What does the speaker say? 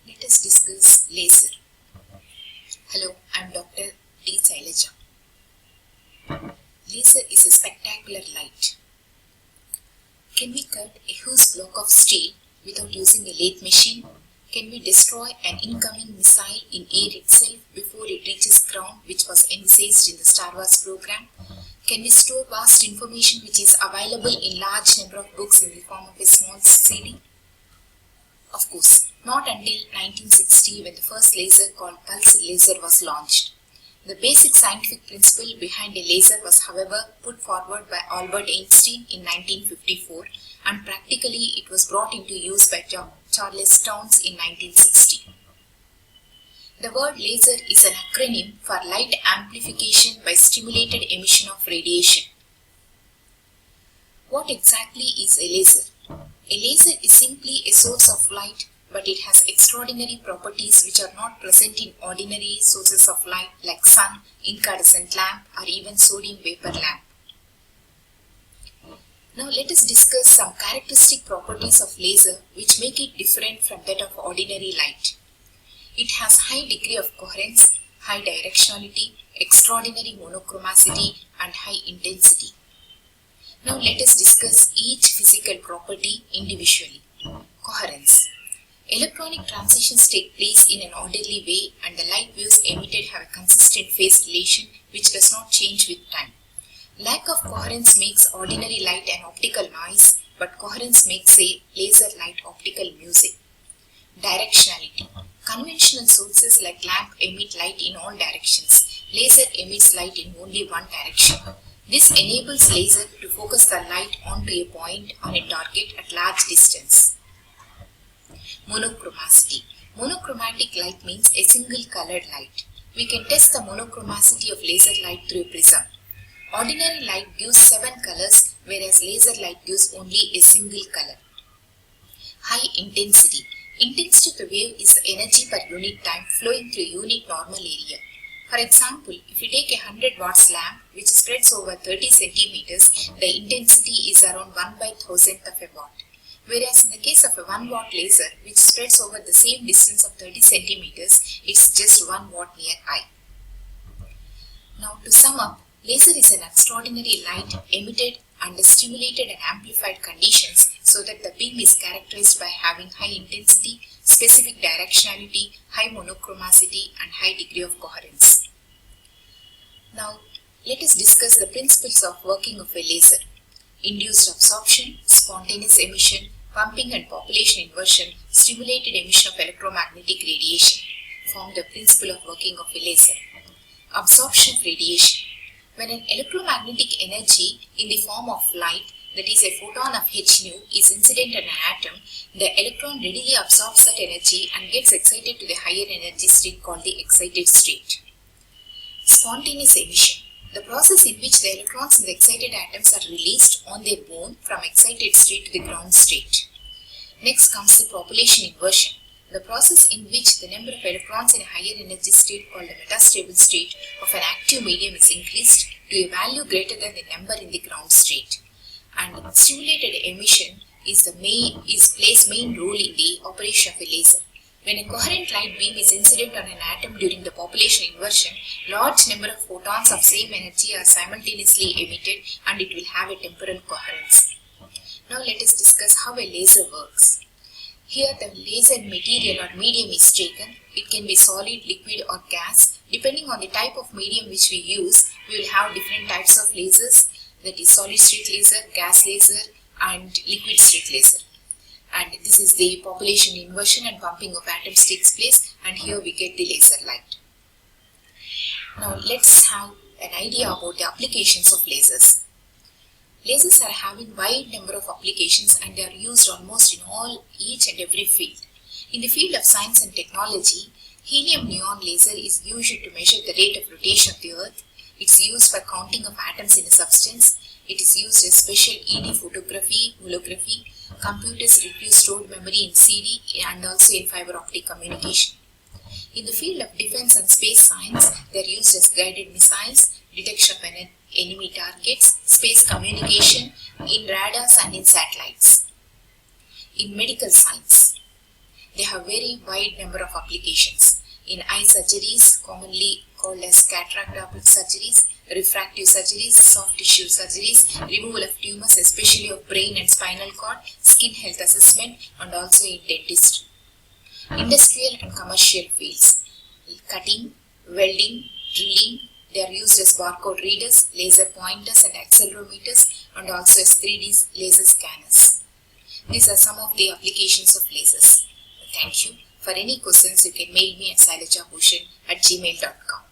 Let us discuss laser. Hello, I am Dr.D. Laser is a spectacular light. Can we cut a huge block of steel without using a lathe machine? Can we destroy an incoming missile in air itself before it reaches ground, which was envisaged in the Star Wars program? Can we store vast information which is available in large number of books in the form of a small CD? Of course, not until 1960 when the first laser called pulsed laser was launched. The basic scientific principle behind a laser was, however, put forward by Albert Einstein in 1954, and practically it was brought into use by Charles Townes in 1960. The word laser is an acronym for light amplification by stimulated emission of radiation. What exactly is a laser? A laser is simply a source of light, but it has extraordinary properties which are not present in ordinary sources of light like sun, incandescent lamp, or even sodium vapor lamp. Now let us discuss some characteristic properties of laser which make it different from that of ordinary light. It has high degree of coherence, high directionality, extraordinary monochromacity, and high intensity. Now let us discuss each physical property individually. Coherence. Electronic transitions take place in an orderly way and the light waves emitted have a consistent phase relation which does not change with time. Lack of coherence makes ordinary light an optical noise, but coherence makes a laser light optical music. Directionality. Conventional sources like lamp emit light in all directions. Laser emits light in only one direction. This enables laser to focus the light onto a point on a target at large distance. Monochromacity. Monochromatic light means a single colored light. We can test the monochromacity of laser light through a prism. Ordinary light gives 7 colors, whereas laser light gives only a single color. High intensity. Intensity of the wave is the energy per unit time flowing through a unit normal area. For example, if you take a 100 watts lamp which spreads over 30 centimeters, the intensity is around 1/1000th of a watt. Whereas in the case of a 1 watt laser which spreads over the same distance of 30 centimeters, it's just 1 watt near eye. Now to sum up, laser is an extraordinary light emitted under stimulated and amplified conditions so that the beam is characterized by having high intensity, specific directionality, high monochromacity, and high degree of coherence. Now, let us discuss the principles of working of a laser. Induced absorption, spontaneous emission, pumping and population inversion, stimulated emission of electromagnetic radiation form the principle of working of a laser. Absorption of radiation. When an electromagnetic energy in the form of light, that is a photon of h nu, is incident in an atom, the electron readily absorbs that energy and gets excited to the higher energy state called the excited state. Spontaneous emission. The process in which the electrons in the excited atoms are released on their own from excited state to the ground state. Next comes the population inversion. The process in which the number of electrons in a higher energy state called the metastable state of an active medium is increased to a value greater than the number in the ground state. And stimulated emission plays main role in the operation of a laser. When a coherent light beam is incident on an atom during the population inversion, large number of photons of same energy are simultaneously emitted and it will have a temporal coherence. Now let us discuss how a laser works. Here the laser material or medium is taken. It can be solid, liquid or gas. Depending on the type of medium which we use, we will have different types of lasers, that is solid state laser, gas laser and liquid state laser. And this is the population inversion and pumping of atoms takes place, and here we get the laser light. Now let's have an idea about the applications of lasers. Lasers are having wide number of applications and they are used almost in each and every field. In the field of science and technology, helium neon laser is used to measure the rate of rotation of the earth. It's used for counting of atoms in a substance. It is used in special ED photography, holography. Computers retrieve stored memory in CD and also in fiber optic communication. In the field of defense and space science, they are used as guided missiles, detection of enemy targets, space communication, in radars and in satellites. In medical science, They have very wide number of applications. In eye surgeries, commonly called as cataract surgeries, refractive surgeries, soft tissue surgeries, removal of tumors, especially of brain and spinal cord, skin health assessment, and also in dentistry. Industrial and commercial fields, cutting, welding, drilling, they are used as barcode readers, laser pointers and accelerometers, and also as 3D laser scanners. These are some of the applications of lasers. Thank you. For any questions, you can mail me at sailajabhushan@gmail.com.